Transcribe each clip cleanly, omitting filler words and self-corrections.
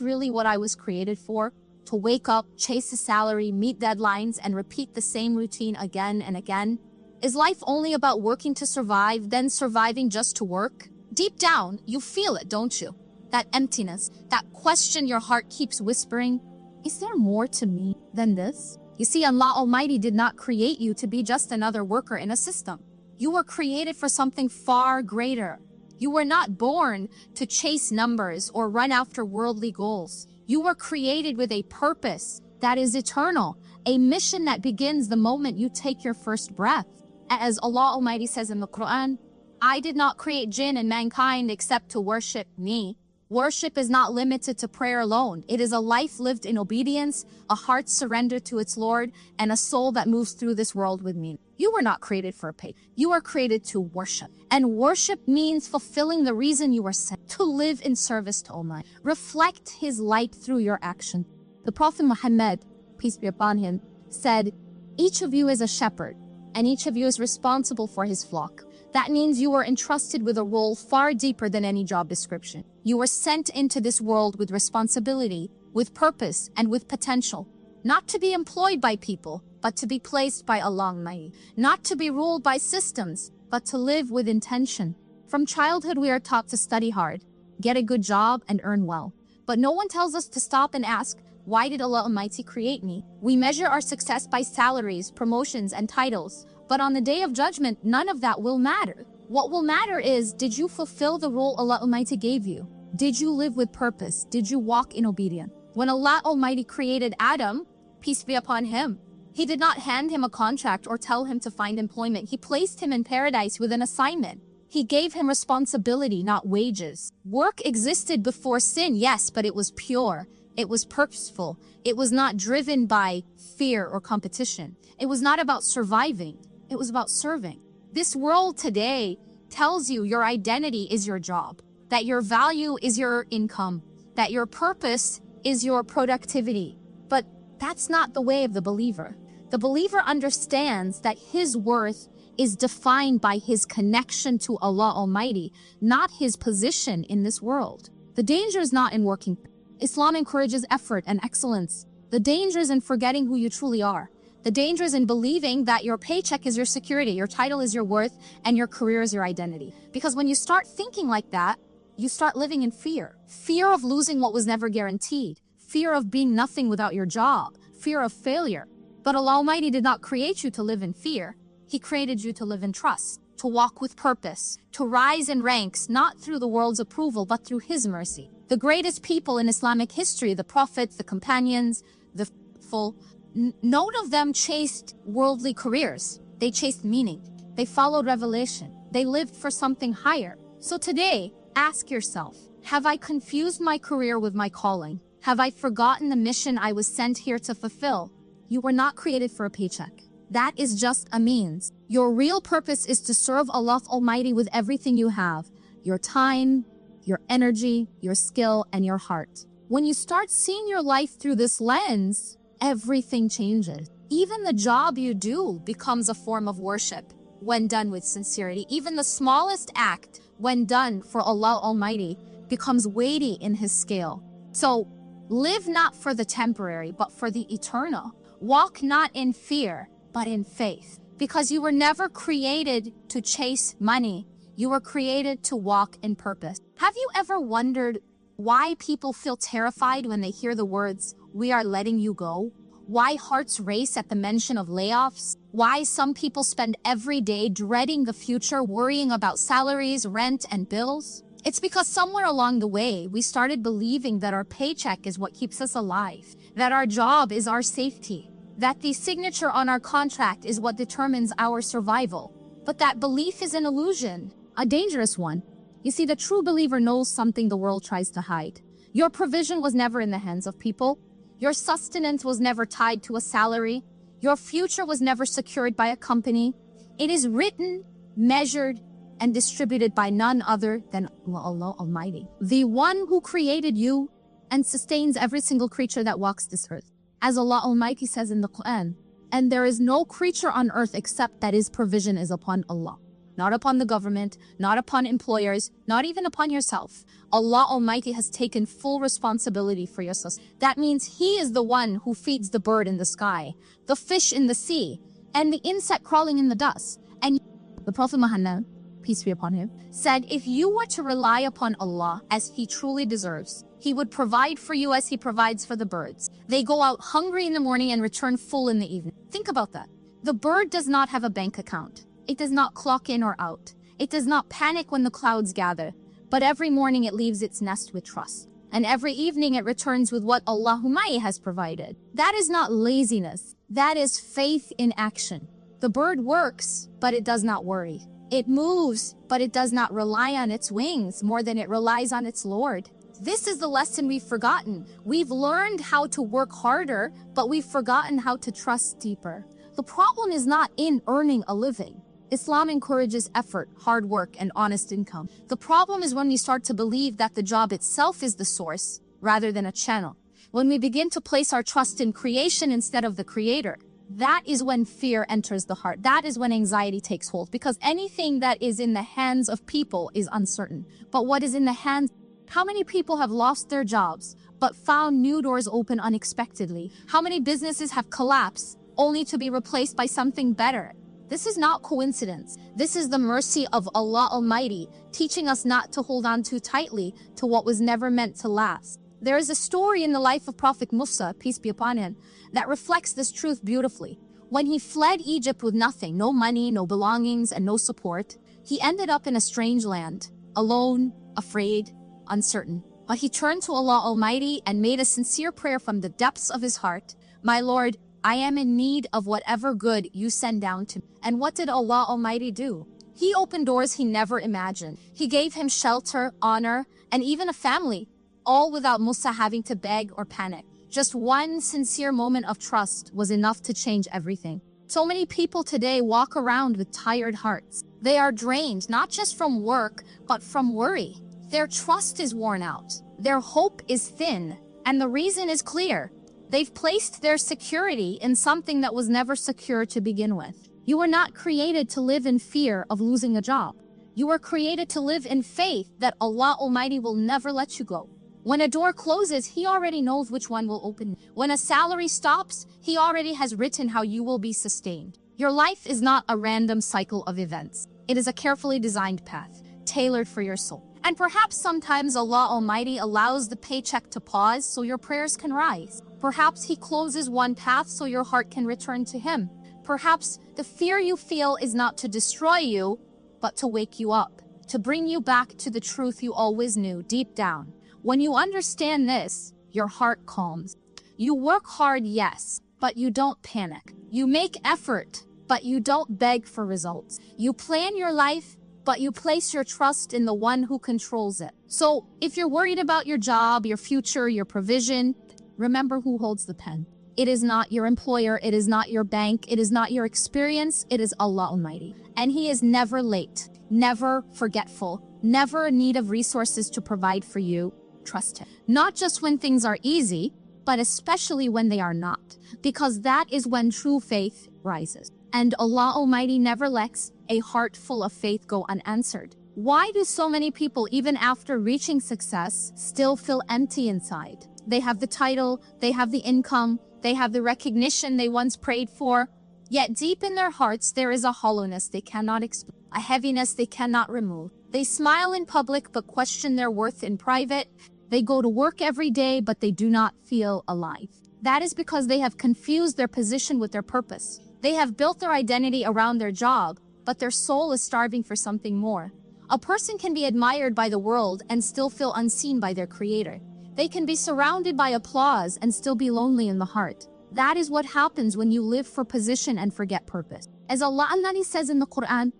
really what I was created for? To wake up, chase a salary, meet deadlines, and repeat the same routine again and again? Is life only about working to survive, then surviving just to work? Deep down, you feel it, don't you? That emptiness, that question your heart keeps whispering, is there more to me than this? You see, Allah Almighty did not create you to be just another worker in a system. You were created for something far greater. You were not born to chase numbers or run after worldly goals. You were created with a purpose that is eternal, a mission that begins the moment you take your first breath. As Allah Almighty says in the Quran, I did not create jinn and mankind except to worship me. Worship is not limited to prayer alone. It is a life lived in obedience, a heart surrendered to its Lord, and a soul that moves through this world with meaning. You were not created for a pay. You are created to worship. And worship means fulfilling the reason you were sent, to live in service to Almighty. Reflect His light through your action. The Prophet Muhammad, peace be upon him, said, each of you is a shepherd, and each of you is responsible for his flock. That means you are entrusted with a role far deeper than any job description. You were sent into this world with responsibility, with purpose, and with potential. Not to be employed by people, but to be placed by Allah Almighty. Not to be ruled by systems, but to live with intention. From childhood, we are taught to study hard, get a good job, and earn well. But no one tells us to stop and ask, why did Allah Almighty create me? We measure our success by salaries, promotions, and titles. But on the Day of Judgment, none of that will matter. What will matter is, did you fulfill the role Allah Almighty gave you? Did you live with purpose? Did you walk in obedience? When Allah Almighty created Adam, peace be upon him, He did not hand him a contract or tell him to find employment. He placed him in paradise with an assignment. He gave him responsibility, not wages. Work existed before sin, yes, but it was pure. It was purposeful. It was not driven by fear or competition. It was not about surviving. It was about serving. This world today tells you your identity is your job, that your value is your income, that your purpose is your productivity. But that's not the way of the believer. The believer understands that his worth is defined by his connection to Allah Almighty, not his position in this world. The danger is not in working. Islam encourages effort and excellence. The danger is in forgetting who you truly are. The danger is in believing that your paycheck is your security, your title is your worth, and your career is your identity. Because when you start thinking like that, you start living in fear. Fear of losing what was never guaranteed. Fear of being nothing without your job. Fear of failure. But Allah Almighty did not create you to live in fear. He created you to live in trust, to walk with purpose, to rise in ranks, not through the world's approval, but through His mercy. The greatest people in Islamic history, the prophets, the companions, the faithful, none of them chased worldly careers. They chased meaning. They followed revelation. They lived for something higher. So today, ask yourself, have I confused my career with my calling? Have I forgotten the mission I was sent here to fulfill? You were not created for a paycheck. That is just a means. Your real purpose is to serve Allah Almighty with everything you have. Your time, your energy, your skill, and your heart. When you start seeing your life through this lens, everything changes. Even the job you do becomes a form of worship when done with sincerity. Even the smallest act, when done for Allah Almighty, becomes weighty in His scale. So, live not for the temporary, but for the eternal. Walk not in fear, but in faith. Because you were never created to chase money. You were created to walk in purpose. Have you ever wondered why people feel terrified when they hear the words, "We are letting you go"? Why hearts race at the mention of layoffs? Why some people spend every day dreading the future, worrying about salaries, rent, and bills? It's because somewhere along the way, we started believing that our paycheck is what keeps us alive, that our job is our safety, that the signature on our contract is what determines our survival. But that belief is an illusion, a dangerous one. You see, the true believer knows something the world tries to hide. Your provision was never in the hands of people. Your sustenance was never tied to a salary. Your future was never secured by a company. It is written, measured, and distributed by none other than Allah Almighty, the one who created you and sustains every single creature that walks this earth. As Allah Almighty says in the Quran, and there is no creature on earth except that His provision is upon Allah. not upon the government, not upon employers, not even upon yourself. Allah Almighty has taken full responsibility for your sustenance. That means He is the one who feeds the bird in the sky, the fish in the sea, and the insect crawling in the dust. And the Prophet Muhammad, peace be upon him, said, if you were to rely upon Allah as He truly deserves, He would provide for you as He provides for the birds. They go out hungry in the morning and return full in the evening. Think about that. The bird does not have a bank account. It does not clock in or out. It does not panic when the clouds gather. But every morning it leaves its nest with trust. And every evening it returns with what Allah has provided. That is not laziness. That is faith in action. The bird works, but it does not worry. It moves, but it does not rely on its wings more than it relies on its Lord. This is the lesson we've forgotten. We've learned how to work harder, but we've forgotten how to trust deeper. The problem is not in earning a living. Islam encourages effort, hard work, and honest income. The problem is when we start to believe that the job itself is the source, rather than a channel. When we begin to place our trust in creation instead of the Creator. That is when fear enters the heart. That is when anxiety takes hold. Because anything that is in the hands of people is uncertain. But what is in the hands? How many people have lost their jobs, but found new doors open unexpectedly? How many businesses have collapsed, only to be replaced by something better? This is not coincidence. This is the mercy of Allah Almighty, teaching us not to hold on too tightly to what was never meant to last. There is a story in the life of Prophet Musa, peace be upon him, that reflects this truth beautifully. When he fled Egypt with nothing, no money, no belongings, and no support, he ended up in a strange land, alone, afraid, uncertain. But he turned to Allah Almighty and made a sincere prayer from the depths of his heart. My Lord, I am in need of whatever good you send down to me. And what did Allah Almighty do? He opened doors he never imagined. He gave him shelter, honor, and even a family, all without Musa having to beg or panic. Just one sincere moment of trust was enough to change everything. So many people today walk around with tired hearts. They are drained, not just from work, but from worry. Their trust is worn out. Their hope is thin. And the reason is clear. They've placed their security in something that was never secure to begin with. You were not created to live in fear of losing a job. You were created to live in faith that Allah Almighty will never let you go. When a door closes, He already knows which one will open. When a salary stops, He already has written how you will be sustained. Your life is not a random cycle of events. It is a carefully designed path, tailored for your soul. And perhaps sometimes Allah Almighty allows the paycheck to pause so your prayers can rise. Perhaps He closes one path so your heart can return to Him. Perhaps the fear you feel is not to destroy you, but to wake you up, to bring you back to the truth you always knew deep down. When you understand this, your heart calms. You work hard, yes, but you don't panic. You make effort, but you don't beg for results. You plan your life, but you place your trust in the one who controls it. So if you're worried about your job, your future, your provision, remember who holds the pen. It is not your employer, it is not your bank, it is not your experience, it is Allah Almighty. And He is never late, never forgetful, never in need of resources to provide for you. Trust Him. Not just when things are easy, but especially when they are not. Because that is when true faith rises. And Allah Almighty never lets a heart full of faith go unanswered. Why do so many people, even after reaching success, still feel empty inside? They have the title, they have the income, they have the recognition they once prayed for. Yet deep in their hearts, there is a hollowness they cannot explain, a heaviness they cannot remove. They smile in public but question their worth in private. They go to work every day but they do not feel alive. That is because they have confused their position with their purpose. They have built their identity around their job, but their soul is starving for something more. A person can be admired by the world and still feel unseen by their Creator. They can be surrounded by applause and still be lonely in the heart. That is what happens when you live for position and forget purpose. As Allah says in the Quran,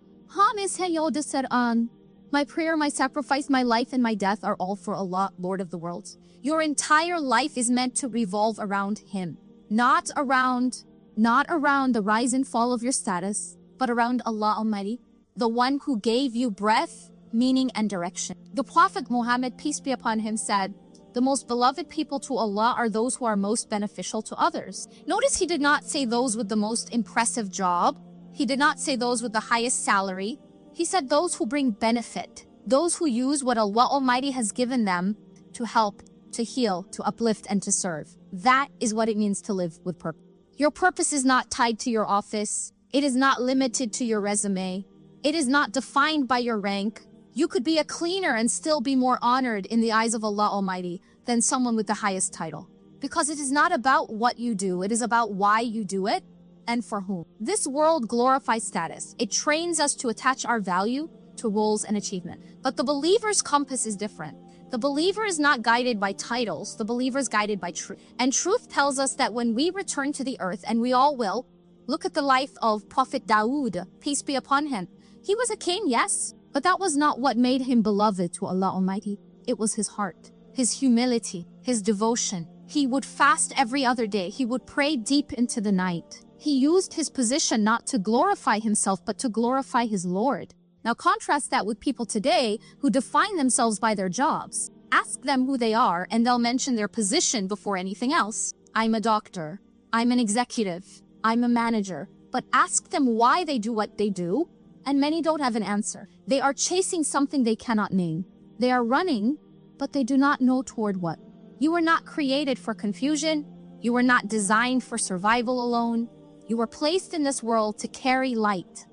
my prayer, my sacrifice, my life, and my death are all for Allah, Lord of the worlds. Your entire life is meant to revolve around Him. Not around the rise and fall of your status, but around Allah Almighty, the one who gave you breath, meaning, and direction. The Prophet Muhammad, peace be upon him, said, the most beloved people to Allah are those who are most beneficial to others. Notice he did not say those with the most impressive job. He did not say those with the highest salary. He He said those who bring benefit, those who use what Allah Almighty has given them to help, to heal, to uplift, and to serve. That is what it means to live with purpose. Your purpose is not tied to your office. It is not limited to your resume. It is not defined by your rank. You could be a cleaner and still be more honored in the eyes of Allah Almighty than someone with the highest title. Because it is not about what you do, it is about why you do it and for whom. This world glorifies status. It trains us to attach our value to roles and achievement. But the believer's compass is different. The believer is not guided by titles, the believer is guided by truth. And truth tells us that when we return to the earth, and we all will, look at the life of Prophet Dawood, peace be upon him. He was a king, yes, but that was not what made him beloved to Allah Almighty. It was his heart, his humility, his devotion. He would fast every other day. He would pray deep into the night. He used his position not to glorify himself, but to glorify his Lord. Now contrast that with people today who define themselves by their jobs. Ask them who they are and they'll mention their position before anything else. I'm a doctor. I'm an executive. I'm a manager. But ask them why they do what they do, and many don't have an answer. They are chasing something they cannot name. They are running, but they do not know toward what. You were not created for confusion. You were not designed for survival alone. You were placed in this world to carry light.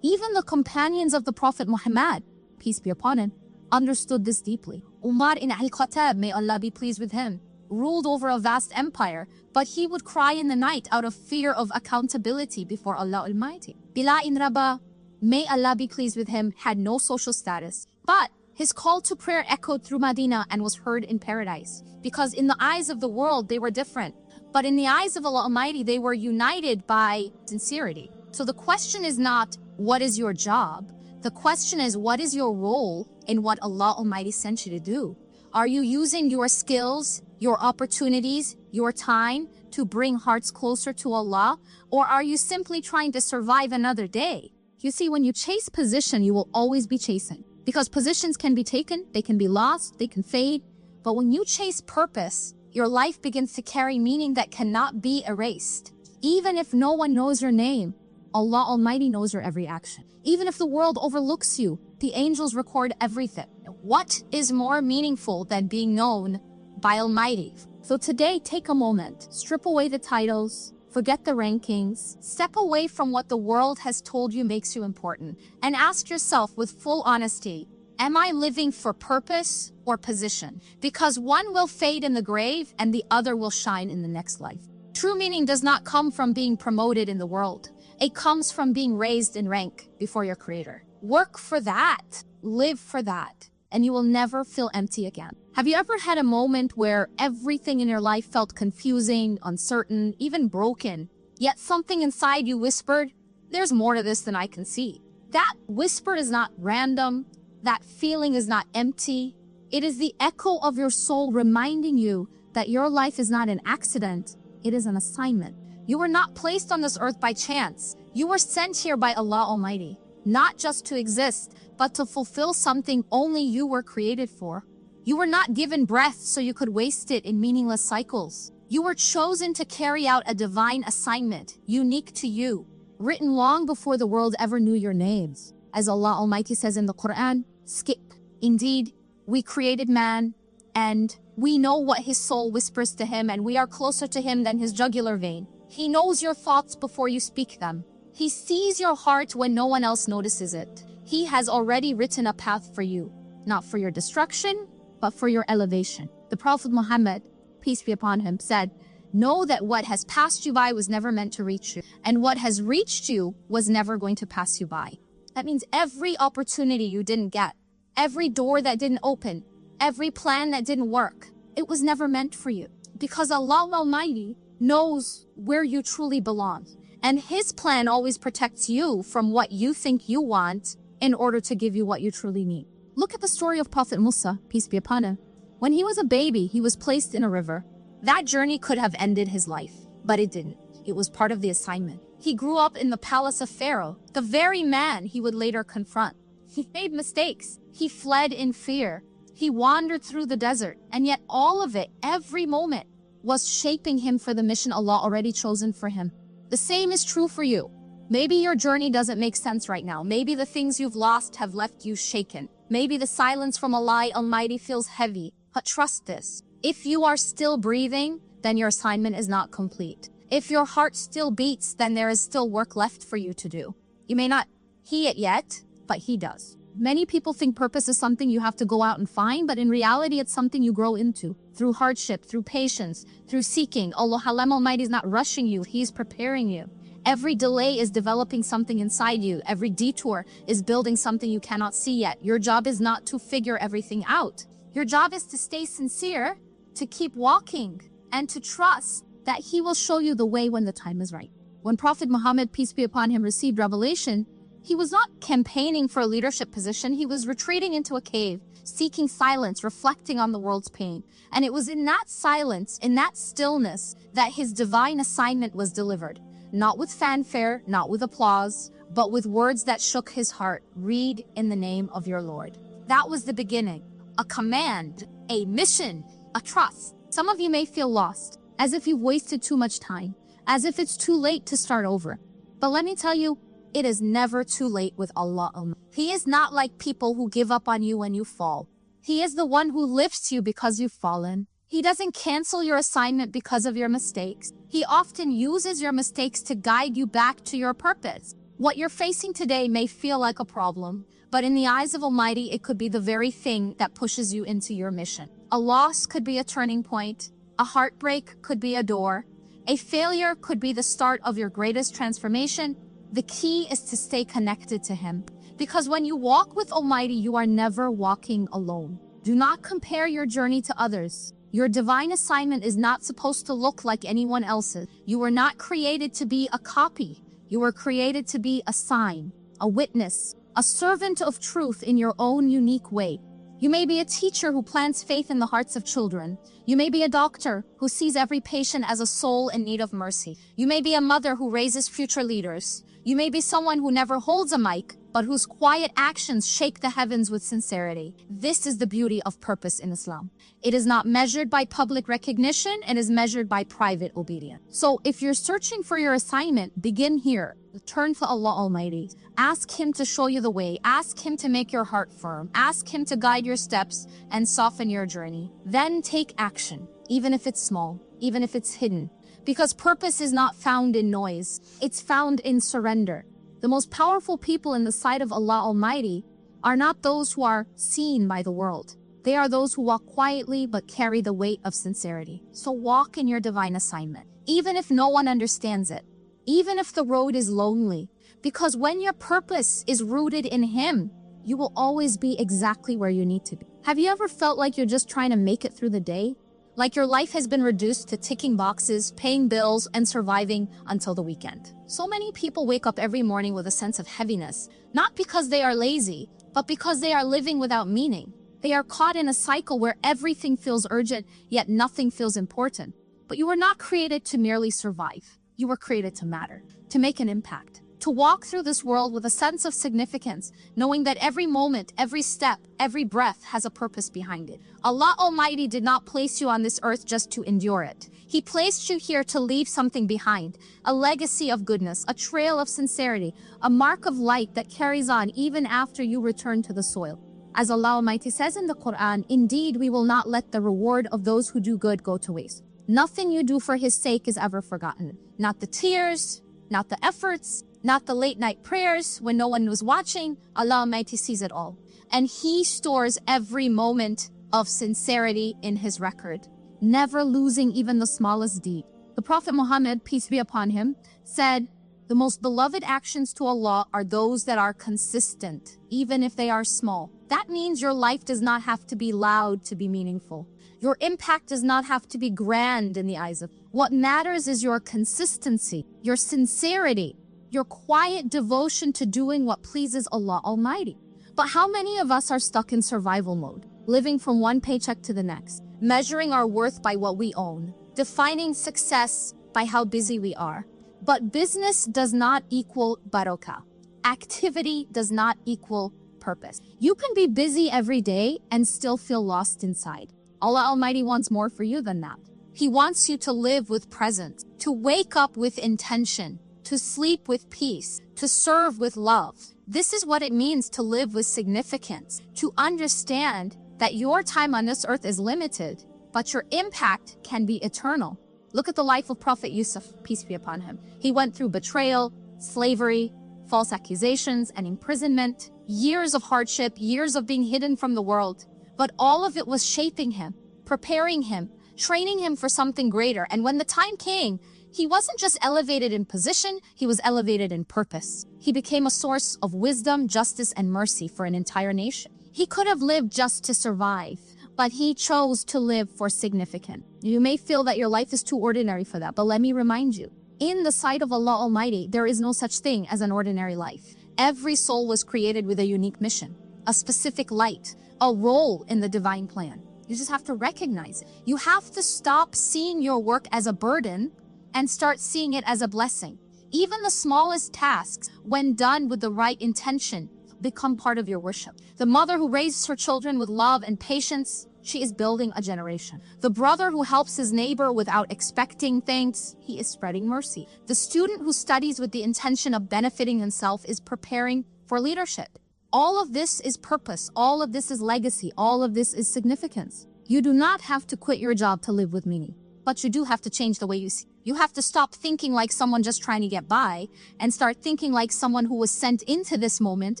Even the companions of the Prophet Muhammad, peace be upon him, understood this deeply. Umar ibn al-Khattab, may Allah be pleased with him, ruled over a vast empire, but he would cry in the night out of fear of accountability before Allah Almighty. Bilal ibn Rabah, may Allah be pleased with him, had no social status, but his call to prayer echoed through Medina and was heard in paradise. Because in the eyes of the world, they were different. But in the eyes of Allah Almighty, they were united by sincerity. So the question is not, what is your job? The question is, what is your role in what Allah Almighty sent you to do? Are you using your skills, your opportunities, your time to bring hearts closer to Allah? Or are you simply trying to survive another day? You see, when you chase position, you will always be chasing. Because positions can be taken, they can be lost, they can fade. But when you chase purpose, your life begins to carry meaning that cannot be erased. Even if no one knows your name, Allah Almighty knows your every action. Even if the world overlooks you, the angels record everything. What is more meaningful than being known by Almighty? So today, take a moment, strip away the titles, forget the rankings, step away from what the world has told you makes you important, and ask yourself with full honesty, am I living for purpose or position? Because one will fade in the grave and the other will shine in the next life. True meaning does not come from being promoted in the world. It comes from being raised in rank before your Creator. Work for that, live for that, and you will never feel empty again. Have you ever had a moment where everything in your life felt confusing, uncertain, even broken, yet something inside you whispered, there's more to this than I can see? That whisper is not random. That feeling is not empty. It is the echo of your soul reminding you that your life is not an accident. It is an assignment. You were not placed on this earth by chance. You were sent here by Allah Almighty, not just to exist, but to fulfill something only you were created for. You were not given breath so you could waste it in meaningless cycles. You were chosen to carry out a divine assignment, unique to you, written long before the world ever knew your names. As Allah Almighty says in the Quran, skip. Indeed, we created man, and we know what his soul whispers to him, and we are closer to him than his jugular vein. He knows your thoughts before you speak them. He sees your heart when no one else notices it. He has already written a path for you, not for your destruction, but for your elevation. The Prophet Muhammad, peace be upon him, said, know that what has passed you by was never meant to reach you, and what has reached you was never going to pass you by. That means every opportunity you didn't get, every door that didn't open, every plan that didn't work, it was never meant for you. Because Allah Almighty knows where you truly belong. And His plan always protects you from what you think you want in order to give you what you truly need. Look at the story of Prophet Musa, peace be upon him. When he was a baby, he was placed in a river. That journey could have ended his life, but it didn't. It was part of the assignment. He grew up in the palace of Pharaoh, the very man he would later confront. He made mistakes. He fled in fear. He wandered through the desert, and yet all of it, every moment, was shaping him for the mission Allah already chosen for him. The same is true for you. Maybe your journey doesn't make sense right now. Maybe the things you've lost have left you shaken. Maybe the silence from Allah Almighty feels heavy. But trust this. If you are still breathing, then your assignment is not complete. If your heart still beats, then there is still work left for you to do. You may not see it yet, but He does. Many people think purpose is something you have to go out and find, but in reality, it's something you grow into. Through hardship, through patience, through seeking. Allah Almighty is not rushing you, He's preparing you. Every delay is developing something inside you. Every detour is building something you cannot see yet. Your job is not to figure everything out. Your job is to stay sincere, to keep walking, and to trust that He will show you the way when the time is right. When Prophet Muhammad, peace be upon him, received revelation, he was not campaigning for a leadership position. He was retreating into a cave, seeking silence, reflecting on the world's pain. And it was in that silence, in that stillness, that his divine assignment was delivered. Not with fanfare, not with applause, but with words that shook his heart. Read in the name of your Lord. That was the beginning. A command, a mission, a trust. Some of you may feel lost, as if you've wasted too much time, as if it's too late to start over. But let me tell you, it is never too late with Allah. He is not like people who give up on you when you fall. He is the one who lifts you because you've fallen. He doesn't cancel your assignment because of your mistakes. He often uses your mistakes to guide you back to your purpose. What you're facing today may feel like a problem, but in the eyes of Almighty, it could be the very thing that pushes you into your mission. A loss could be a turning point. A heartbreak could be a door. A failure could be the start of your greatest transformation. The key is to stay connected to Him. Because when you walk with Almighty, you are never walking alone. Do not compare your journey to others. Your divine assignment is not supposed to look like anyone else's. You were not created to be a copy. You were created to be a sign, a witness, a servant of truth in your own unique way. You may be a teacher who plants faith in the hearts of children. You may be a doctor who sees every patient as a soul in need of mercy. You may be a mother who raises future leaders. You may be someone who never holds a mic, but whose quiet actions shake the heavens with sincerity. This is the beauty of purpose in Islam. It is not measured by public recognition, it is measured by private obedience. So if you're searching for your assignment, begin here. Turn to Allah Almighty. Ask Him to show you the way. Ask Him to make your heart firm. Ask Him to guide your steps and soften your journey. Then take action, even if it's small, even if it's hidden. Because purpose is not found in noise. It's found in surrender. The most powerful people in the sight of Allah Almighty are not those who are seen by the world. They are those who walk quietly but carry the weight of sincerity. So walk in your divine assignment, even if no one understands it, even if the road is lonely. Because when your purpose is rooted in Him, you will always be exactly where you need to be. Have you ever felt like you're just trying to make it through the day? Like your life has been reduced to ticking boxes, paying bills, and surviving until the weekend. So many people wake up every morning with a sense of heaviness, not because they are lazy, but because they are living without meaning. They are caught in a cycle where everything feels urgent, yet nothing feels important. But you were not created to merely survive. You were created to matter, to make an impact, to walk through this world with a sense of significance, knowing that every moment, every step, every breath has a purpose behind it. Allah Almighty did not place you on this earth just to endure it. He placed you here to leave something behind, a legacy of goodness, a trail of sincerity, a mark of light that carries on even after you return to the soil. As Allah Almighty says in the Quran, indeed, we will not let the reward of those who do good go to waste. Nothing you do for His sake is ever forgotten. Not the tears, not the efforts, not the late night prayers when no one was watching. Allah Almighty sees it all. And He stores every moment of sincerity in His record, never losing even the smallest deed. The Prophet Muhammad, peace be upon him, said, the most beloved actions to Allah are those that are consistent, even if they are small. That means your life does not have to be loud to be meaningful. Your impact does not have to be grand in the eyes of. What matters is your consistency, your sincerity, your quiet devotion to doing what pleases Allah Almighty. But how many of us are stuck in survival mode, living from one paycheck to the next, measuring our worth by what we own, defining success by how busy we are? But business does not equal barakah. Activity does not equal purpose. You can be busy every day and still feel lost inside. Allah Almighty wants more for you than that. He wants you to live with presence, to wake up with intention, to sleep with peace, to serve with love. This is what it means to live with significance, to understand that your time on this earth is limited, but your impact can be eternal. Look at the life of Prophet Yusuf, peace be upon him. He went through betrayal, slavery, false accusations, and imprisonment, years of hardship, years of being hidden from the world. But all of it was shaping him, preparing him, training him for something greater. And when the time came, he wasn't just elevated in position, he was elevated in purpose. He became a source of wisdom, justice, and mercy for an entire nation. He could have lived just to survive, but he chose to live for significance. You may feel that your life is too ordinary for that, but let me remind you, in the sight of Allah Almighty, there is no such thing as an ordinary life. Every soul was created with a unique mission, a specific light, a role in the divine plan. You just have to recognize it. You have to stop seeing your work as a burden and start seeing it as a blessing. Even the smallest tasks, when done with the right intention, become part of your worship. The mother who raises her children with love and patience, she is building a generation. The brother who helps his neighbor without expecting thanks, he is spreading mercy. The student who studies with the intention of benefiting himself is preparing for leadership. All of this is purpose. All of this is legacy. All of this is significance. You do not have to quit your job to live with meaning, but you do have to change the way you see. You have to stop thinking like someone just trying to get by and start thinking like someone who was sent into this moment,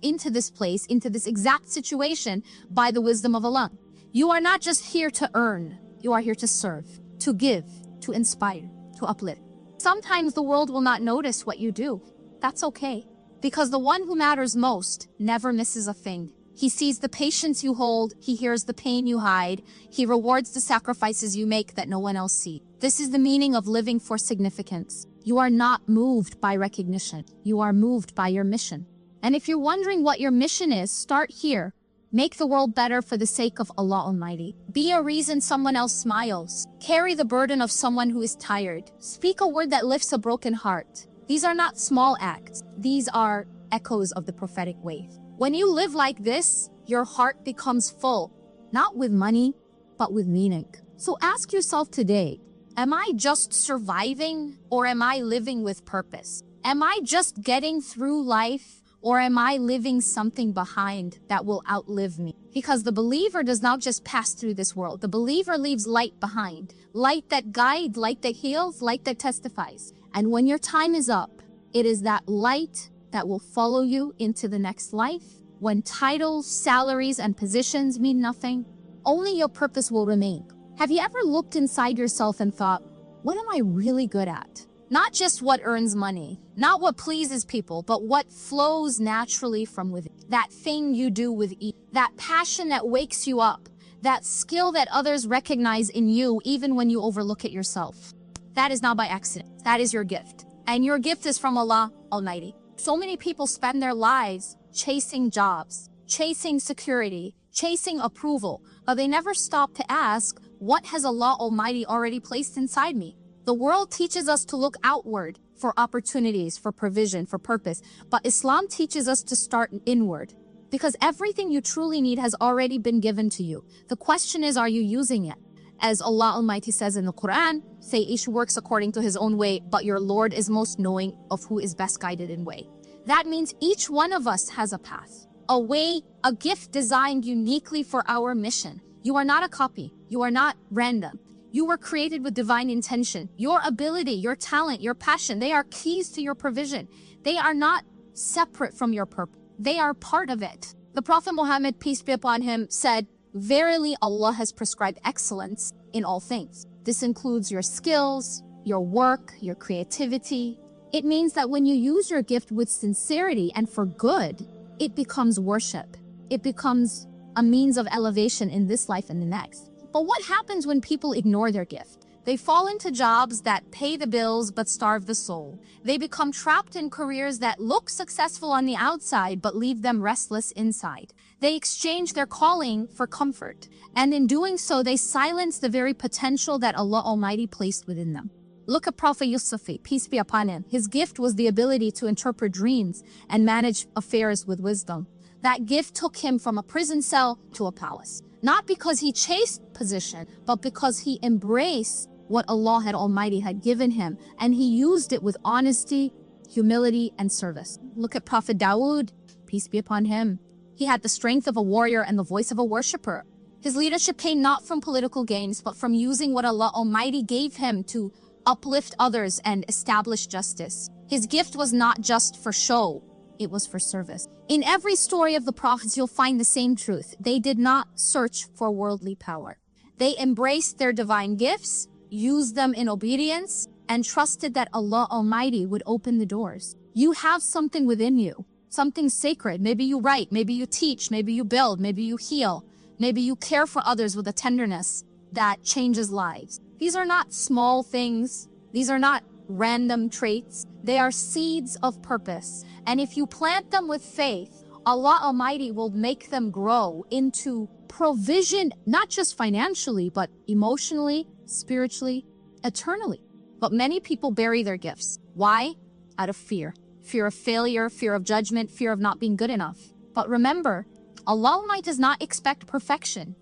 into this place, into this exact situation by the wisdom of Allah. You are not just here to earn. You are here to serve, to give, to inspire, to uplift. Sometimes the world will not notice what you do. That's okay, because the one who matters most never misses a thing. He sees the patience you hold. He hears the pain you hide. He rewards the sacrifices you make that no one else sees. This is the meaning of living for significance. You are not moved by recognition. You are moved by your mission. And if you're wondering what your mission is, start here. Make the world better for the sake of Allah Almighty. Be a reason someone else smiles. Carry the burden of someone who is tired. Speak a word that lifts a broken heart. These are not small acts. These are echoes of the prophetic wave. When you live like this, your heart becomes full, not with money, but with meaning. So ask yourself today, am I just surviving or am I living with purpose? Am I just getting through life or am I leaving something behind that will outlive me? Because the believer does not just pass through this world. The believer leaves light behind. Light that guides, light that heals, light that testifies. And when your time is up, it is that light that will follow you into the next life. When titles, salaries, and positions mean nothing, only your purpose will remain. Have you ever looked inside yourself and thought, what am I really good at? Not just what earns money, not what pleases people, but what flows naturally from within. That thing you do with ease, that passion that wakes you up, that skill that others recognize in you even when you overlook it yourself. That is not by accident. That is your gift. And your gift is from Allah Almighty. So many people spend their lives chasing jobs, chasing security, chasing approval, but they never stop to ask, what has Allah Almighty already placed inside me? The world teaches us to look outward for opportunities, for provision, for purpose, but Islam teaches us to start inward, because everything you truly need has already been given to you. The question is, are you using it? As Allah Almighty says in the Quran, say each works according to his own way, but your Lord is most knowing of who is best guided in way. That means each one of us has a path, a way, a gift designed uniquely for our mission. You are not a copy. You are not random. You were created with divine intention. Your ability, your talent, your passion, they are keys to your provision. They are not separate from your purpose. They are part of it. The Prophet Muhammad, peace be upon him, said, verily Allah has prescribed excellence in all things. This includes your skills, your work, your creativity. It means that when you use your gift with sincerity and for good, it becomes worship. It becomes a means of elevation in this life and the next. But what happens when people ignore their gift? They fall into jobs that pay the bills but starve the soul. They become trapped in careers that look successful on the outside but leave them restless inside. They exchange their calling for comfort, and in doing so, they silence the very potential that Allah Almighty placed within them. Look at Prophet Yusuf, peace be upon him. His gift was the ability to interpret dreams and manage affairs with wisdom. That gift took him from a prison cell to a palace. Not because he chased position, but because he embraced what Allah Almighty had given him, and he used it with honesty, humility, and service. Look at Prophet Dawood, peace be upon him. He had the strength of a warrior and the voice of a worshipper. His leadership came not from political gains, but from using what Allah Almighty gave him to uplift others and establish justice. His gift was not just for show, it was for service. In every story of the prophets, you'll find the same truth. They did not search for worldly power. They embraced their divine gifts, used them in obedience, and trusted that Allah Almighty would open the doors. You have something within you, something sacred. Maybe you write, maybe you teach, maybe you build, maybe you heal, maybe you care for others with a tenderness that changes lives. These are not small things. These are not random traits. They are seeds of purpose. And if you plant them with faith, Allah Almighty will make them grow into provision, not just financially, but emotionally, spiritually, eternally. But many people bury their gifts. Why? Out of fear. Fear of failure, fear of judgment, fear of not being good enough. But remember, Allah Almighty does not expect perfection.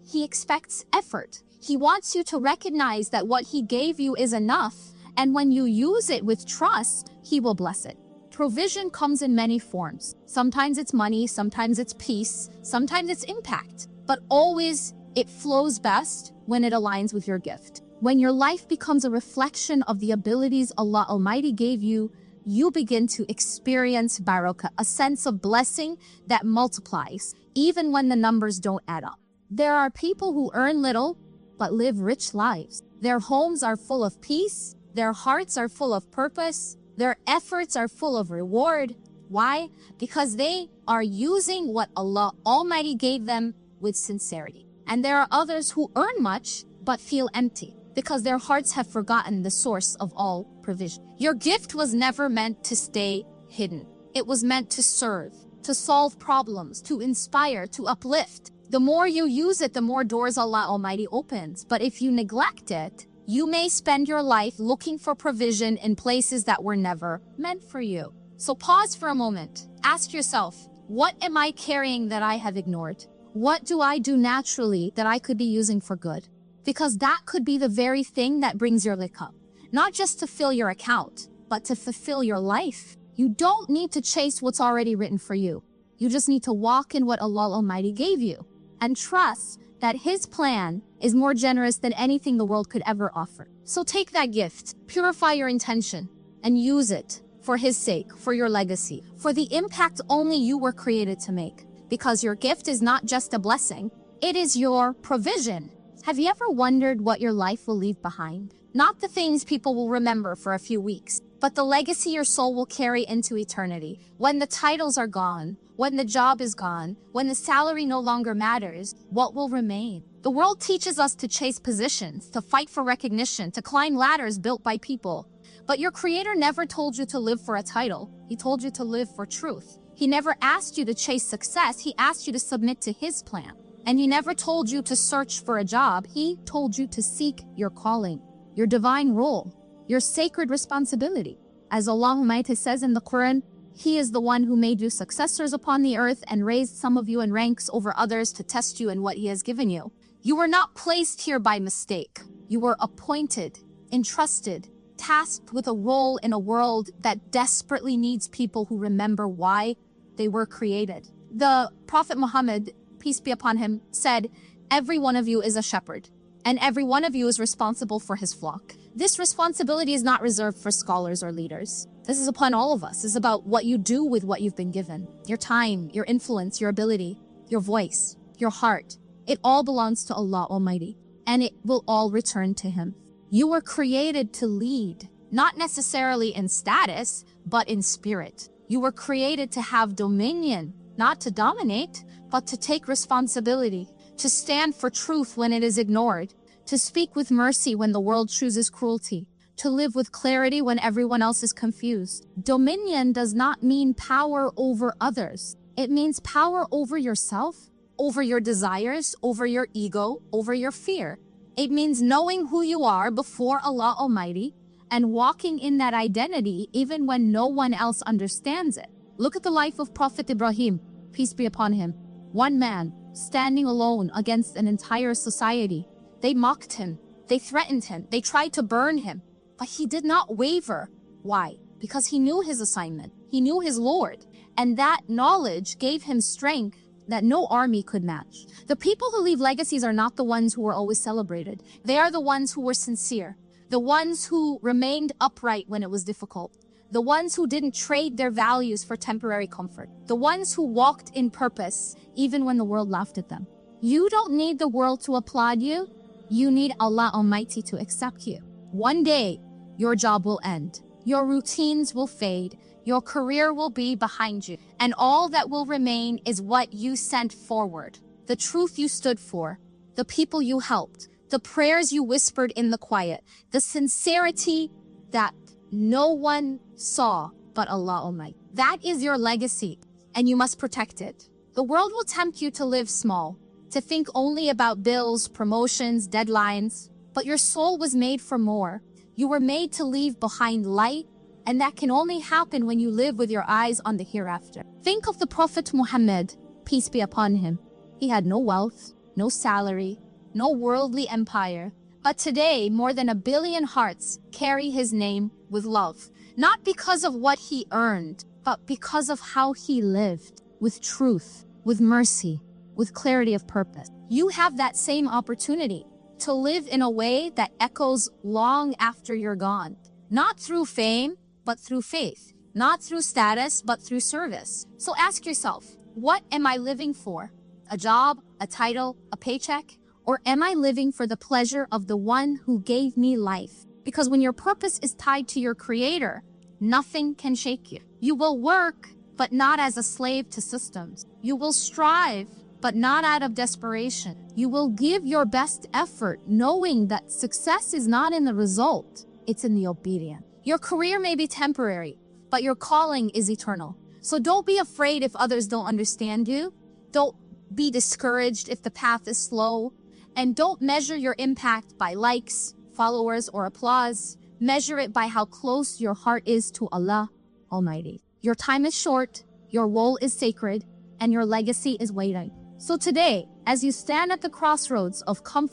He expects effort. He wants you to recognize that what He gave you is enough. And when you use it with trust, He will bless it. Provision comes in many forms. Sometimes it's money, sometimes it's peace, sometimes it's impact. But always it flows best when it aligns with your gift. When your life becomes a reflection of the abilities Allah Almighty gave you, you begin to experience barakah, a sense of blessing that multiplies, even when the numbers don't add up. There are people who earn little, but live rich lives. Their homes are full of peace, their hearts are full of purpose, their efforts are full of reward. Why? Because they are using what Allah Almighty gave them with sincerity. And there are others who earn much, but feel empty, because their hearts have forgotten the source of all provision. Your gift was never meant to stay hidden. It was meant to serve, to solve problems, to inspire, to uplift. The more you use it, the more doors Allah Almighty opens. But if you neglect it, you may spend your life looking for provision in places that were never meant for you. So pause for a moment. Ask yourself, what am I carrying that I have ignored? What do I do naturally that I could be using for good? Because that could be the very thing that brings your lick up. Not just to fill your account, but to fulfill your life. You don't need to chase what's already written for you. You just need to walk in what Allah Almighty gave you and trust that His plan is more generous than anything the world could ever offer. So take that gift, purify your intention, and use it for His sake, for your legacy, for the impact only you were created to make. Because your gift is not just a blessing, it is your provision. Have you ever wondered what your life will leave behind? Not the things people will remember for a few weeks, but the legacy your soul will carry into eternity. When the titles are gone, when the job is gone, when the salary no longer matters, what will remain? The world teaches us to chase positions, to fight for recognition, to climb ladders built by people. But your Creator never told you to live for a title. He told you to live for truth. He never asked you to chase success. He asked you to submit to His plan. And He never told you to search for a job. He told you to seek your calling, your divine role, your sacred responsibility. As Allah Almighty says in the Quran, He is the one who made you successors upon the earth and raised some of you in ranks over others to test you in what He has given you. You were not placed here by mistake. You were appointed, entrusted, tasked with a role in a world that desperately needs people who remember why they were created. The Prophet Muhammad, peace be upon him, said, every one of you is a shepherd, and every one of you is responsible for his flock. This responsibility is not reserved for scholars or leaders. This is upon all of us. This is about what you do with what you've been given. Your time, your influence, your ability, your voice, your heart. It all belongs to Allah Almighty, and it will all return to Him. You were created to lead, not necessarily in status, but in spirit. You were created to have dominion, not to dominate, but to take responsibility, to stand for truth when it is ignored, to speak with mercy when the world chooses cruelty, to live with clarity when everyone else is confused. Dominion does not mean power over others. It means power over yourself, over your desires, over your ego, over your fear. It means knowing who you are before Allah Almighty and walking in that identity even when no one else understands it. Look at the life of Prophet Ibrahim, peace be upon him. One man, standing alone against an entire society. They mocked him, they threatened him, they tried to burn him, but he did not waver. Why? because he knew his assignment. He knew his Lord. And that knowledge gave him strength that no army could match. The people who leave legacies are not the ones who were always celebrated. They are the ones who were sincere, the ones who remained upright when it was difficult, the ones who didn't trade their values for temporary comfort, the ones who walked in purpose even when the world laughed at them. You don't need the world to applaud you. You need Allah Almighty to accept you. One day, your job will end. Your routines will fade. Your career will be behind you. And all that will remain is what you sent forward. The truth you stood for. The people you helped. The prayers you whispered in the quiet. The sincerity that no one saw but Allah Almighty. That is your legacy, and you must protect it. The world will tempt you to live small, to think only about bills, promotions, deadlines. But your soul was made for more. You were made to leave behind light, and that can only happen when you live with your eyes on the hereafter. Think of the Prophet Muhammad, peace be upon him. He had no wealth, no salary, no worldly empire. But today, more than 1 billion hearts carry his name with love. Not because of what he earned, but because of how he lived, with truth, with mercy, with clarity of purpose. You have that same opportunity to live in a way that echoes long after you're gone. Not through fame, but through faith. Not through status, but through service. So ask yourself, what am I living for? A job, a title, a paycheck? Or am I living for the pleasure of the one who gave me life? Because when your purpose is tied to your Creator, nothing can shake you. You will work, but not as a slave to systems. You will strive, but not out of desperation. You will give your best effort, knowing that success is not in the result, it's in the obedience. Your career may be temporary, but your calling is eternal. So don't be afraid if others don't understand you. Don't be discouraged if the path is slow. And don't measure your impact by likes, followers, or applause. Measure it by how close your heart is to Allah Almighty. Your time is short, your role is sacred, and your legacy is waiting. So today, as you stand at the crossroads of comfort,